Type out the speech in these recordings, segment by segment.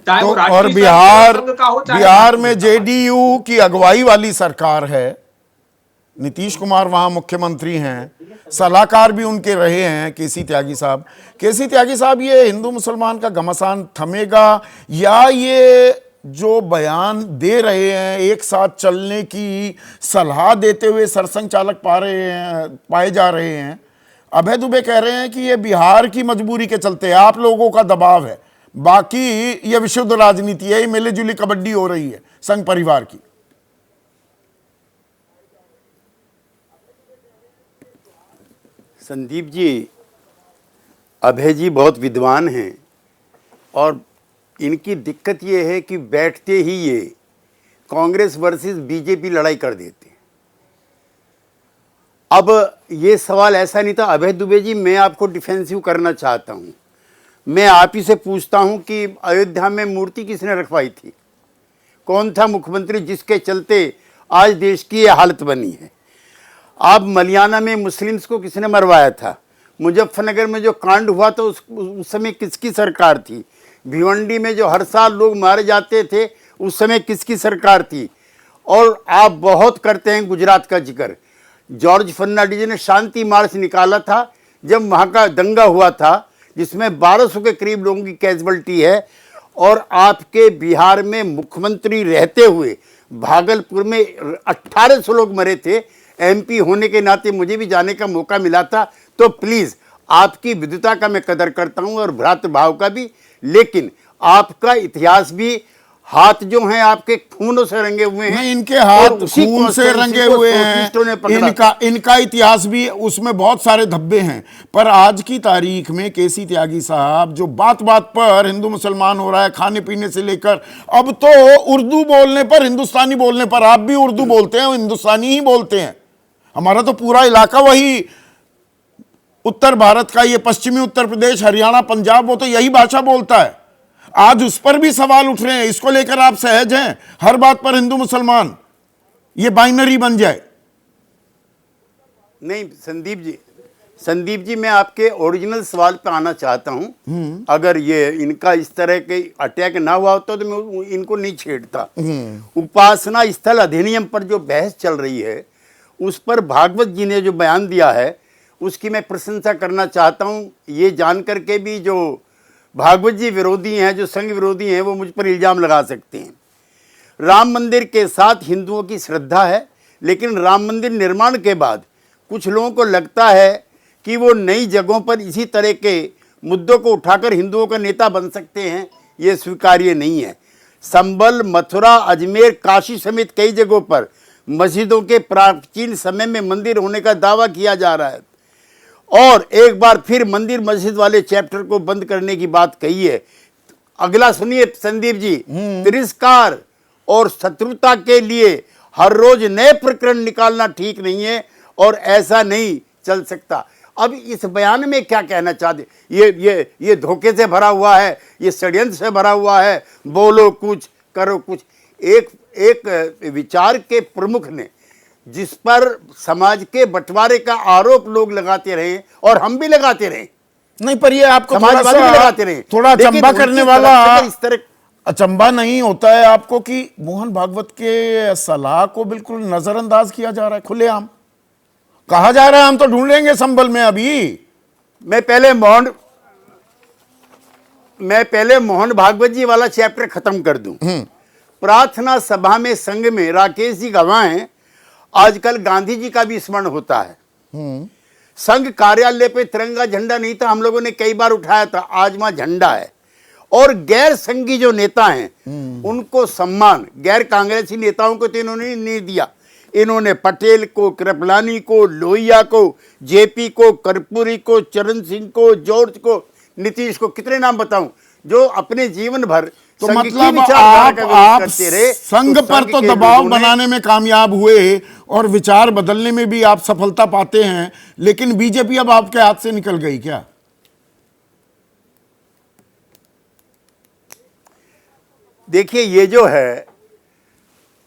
चाहे तो वो और राष्ट्रीय बिहार संघ का हो चाहे बिहार भारतीय में जनता पार्टी। जेडीयू की अगुवाई वाली सरकार है। नीतीश कुमार वहां मुख्यमंत्री हैं, सलाहकार भी उनके रहे हैं केसी त्यागी साहब। केसी त्यागी साहब, ये हिंदू मुसलमान का घमासान थमेगा, या ये जो बयान दे रहे हैं एक साथ चलने की सलाह देते हुए सरसंघ चालक पाए जा रहे हैं? अभय दुबे कह रहे हैं कि ये बिहार की मजबूरी के चलते आप लोगों का दबाव है, बाकी ये विशुद्ध राजनीति है, ये मिली जुली कबड्डी हो रही है संघ परिवार की। संदीप जी, अभय जी बहुत विद्वान हैं और इनकी दिक्कत ये है कि बैठते ही ये कांग्रेस वर्सेस बीजेपी लड़ाई कर देते हैं। अब ये सवाल ऐसा नहीं था। अभय दुबे जी, मैं आपको डिफेंसिव करना चाहता हूँ। मैं आप ही से पूछता हूँ कि अयोध्या में मूर्ति किसने रखवाई थी? कौन था मुख्यमंत्री जिसके चलते आज देश की ये हालत बनी है? आप मलियाना में मुस्लिम्स को किसने मरवाया था? मुजफ्फरनगर में जो कांड हुआ था उस समय किसकी सरकार थी? भिवंडी में जो हर साल लोग मारे जाते थे उस समय किसकी सरकार थी? और आप बहुत करते हैं गुजरात का जिक्र। जॉर्ज फर्नांडिस ने शांति मार्च निकाला था जब वहाँ का दंगा हुआ था जिसमें 1200 के करीब लोगों की कैजुअल्टी है। और आपके बिहार में मुख्यमंत्री रहते हुए भागलपुर में 1800 लोग मरे थे। एमपी होने के नाते मुझे भी जाने का मौका मिला था। तो प्लीज़, आपकी विद्वता का मैं कदर करता हूं और भ्रातृभाव का भी, लेकिन आपका इतिहास भी, हाथ जो हैं आपके खूनों से रंगे हुए हैं। इनके हाथ खून से रंगे हुए हैं, इनका इतिहास भी, उसमें बहुत सारे धब्बे हैं। पर आज की तारीख में केसी त्यागी साहब, जो बात बात पर हिंदू मुसलमान हो रहा है, खाने पीने से लेकर, अब तो उर्दू बोलने पर, हिंदुस्तानी बोलने पर, आप भी उर्दू बोलते हैं, हिंदुस्तानी ही बोलते हैं। हमारा तो पूरा इलाका वही उत्तर भारत का, ये पश्चिमी उत्तर प्रदेश, हरियाणा, पंजाब, वो तो यही भाषा बोलता है। आज उस पर भी सवाल उठ रहे हैं। इसको लेकर आप सहज हैं? हर बात पर हिंदू मुसलमान ये बाइनरी बन जाए? नहीं संदीप जी, मैं आपके ओरिजिनल सवाल पे आना चाहता हूं। अगर ये इनका इस तरह के अटैक ना हुआ होता तो मैं इनको नहीं छेड़ता। उपासना स्थल अधिनियम पर जो बहस चल रही है उस पर भागवत जी ने जो बयान दिया है उसकी मैं प्रशंसा करना चाहता हूँ। ये जानकर के भी जो भागवत जी विरोधी हैं, जो संघ विरोधी हैं, वो मुझ पर इल्ज़ाम लगा सकते हैं। राम मंदिर के साथ हिंदुओं की श्रद्धा है, लेकिन राम मंदिर निर्माण के बाद कुछ लोगों को लगता है कि वो नई जगहों पर इसी तरह के मुद्दों को उठाकर हिंदुओं का नेता बन सकते हैं। ये स्वीकार्य नहीं है। संभल, मथुरा, अजमेर, काशी समेत कई जगहों पर मस्जिदों के प्राचीन समय में मंदिर होने का दावा किया जा रहा है और एक बार फिर मंदिर मस्जिद वाले चैप्टर को बंद करने की बात कही है। अगला सुनिए संदीप जी, तिरस्कार और शत्रुता के लिए हर रोज नए प्रकरण निकालना ठीक नहीं है और ऐसा नहीं चल सकता। अब इस बयान में क्या कहना चाहते? ये धोखे से भरा हुआ है, ये षड्यंत्र से भरा हुआ है, बोलो कुछ करो कुछ। एक विचार के प्रमुख ने जिस पर समाज के बंटवारे का आरोप लोग लगाते रहे और हम भी लगाते रहे, नहीं, पर ये आपको समाजवादी भी लगाते रहे, थोड़ा अचंबा करने वाला, इस तरह अचंबा नहीं होता है आपको कि मोहन भागवत के सलाह को बिल्कुल नजरअंदाज किया जा रहा है? खुलेआम कहा जा रहा है हम तो ढूंढेंगे संभल में। अभी मैं पहले मोहन भागवत जी वाला चैप्टर खत्म कर दूं। प्रार्थना सभा में संघ में राकेश जी गवाह हैं। आजकल गांधी जी का भी स्मरण होता है। संघ कार्यालय पे तिरंगा झंडा नहीं था, हम लोगों ने कई बार उठाया था, आज वहां झंडा है। और गैर संघी जो नेता हैं उनको सम्मान, गैर कांग्रेसी नेताओं को तो इन्होंने नहीं दिया। इन्होंने पटेल को, कृपलानी को, लोहिया को, जेपी को, कर्पूरी को, चरण सिंह को, जॉर्ज को, नीतीश को, कितने नाम बताऊं, जो अपने जीवन भर तो मतलब आप संघ पर तो दबाव बनाने में कामयाब हुए और विचार बदलने में भी आप सफलता पाते हैं, लेकिन बीजेपी अब आपके हाथ से निकल गई क्या? देखिए,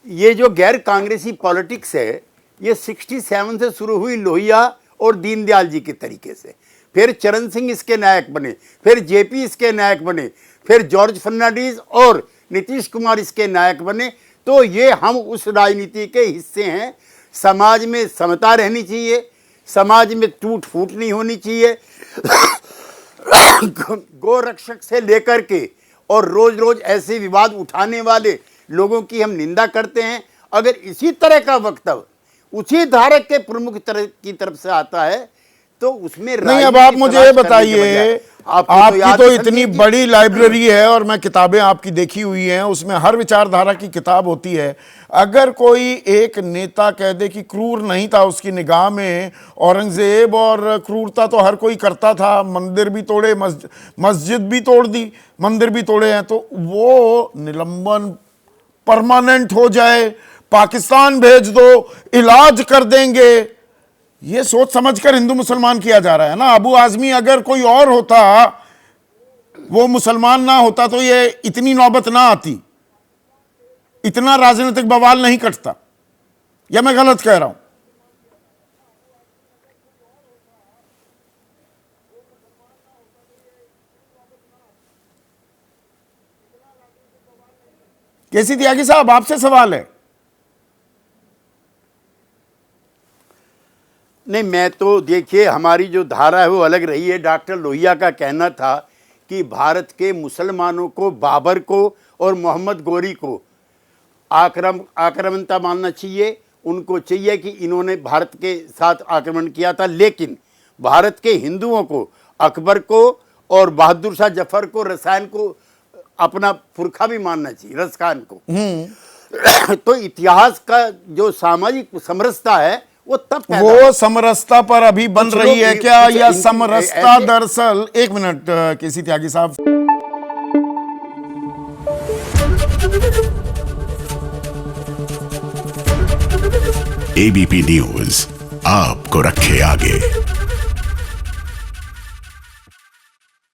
ये जो गैर कांग्रेसी पॉलिटिक्स है, ये 67 से शुरू हुई लोहिया और दीनदयाल जी के तरीके से। फिर चरण सिंह इसके नायक बने, फिर जेपी इसके नायक बने, फिर जॉर्ज फर्नांडिस और नीतीश कुमार इसके नायक बने, तो ये हम उस राजनीति के हिस्से हैं। समाज में समता रहनी चाहिए, समाज में टूट फूट नहीं होनी चाहिए। गो रक्षक से लेकर के और रोज रोज ऐसे विवाद उठाने वाले लोगों की हम निंदा करते हैं। अगर इसी तरह का वक्तव्य उसी धारक के प्रमुख की तरफ से आता है तो उसमें नहीं। अब आप मुझे ये बताइए, आपकी तो इतनी बड़ी लाइब्रेरी है और मैं किताबें आपकी देखी हुई हैं, उसमें हर विचारधारा की किताब होती है। अगर कोई एक नेता कह दे कि क्रूर नहीं था उसकी निगाह में औरंगजेब, और क्रूरता तो हर कोई करता था, मंदिर भी तोड़े, मस्जिद भी तोड़ दी, मंदिर भी तोड़े हैं, तो वो निलंबन परमानेंट हो जाए, पाकिस्तान भेज दो, इलाज कर देंगे, ये सोच समझकर हिंदू मुसलमान किया जा रहा है ना। अबू आजमी अगर कोई और होता, वो मुसलमान ना होता, तो ये इतनी नौबत ना आती, इतना राजनीतिक बवाल नहीं कटता। या मैं गलत कह रहा हूं? केसी त्यागी साहब, आपसे सवाल है। नहीं, मैं तो देखिए हमारी जो धारा है वो अलग रही है। डॉक्टर लोहिया का कहना था कि भारत के मुसलमानों को, बाबर को और मोहम्मद गोरी को आक्रमणता मानना चाहिए। उनको चाहिए कि इन्होंने भारत के साथ आक्रमण किया था, लेकिन भारत के हिंदुओं को, अकबर को और बहादुर शाह जफर को, रसायन को अपना पुरखा भी मानना चाहिए, रसखान को। तो इतिहास का जो सामाजिक समरसता है वो तब वो समरसता पर अभी बन रही है क्या, या समरसता दरअसल, एक मिनट केसी त्यागी साहब, एबीपी न्यूज आपको रखे आगे।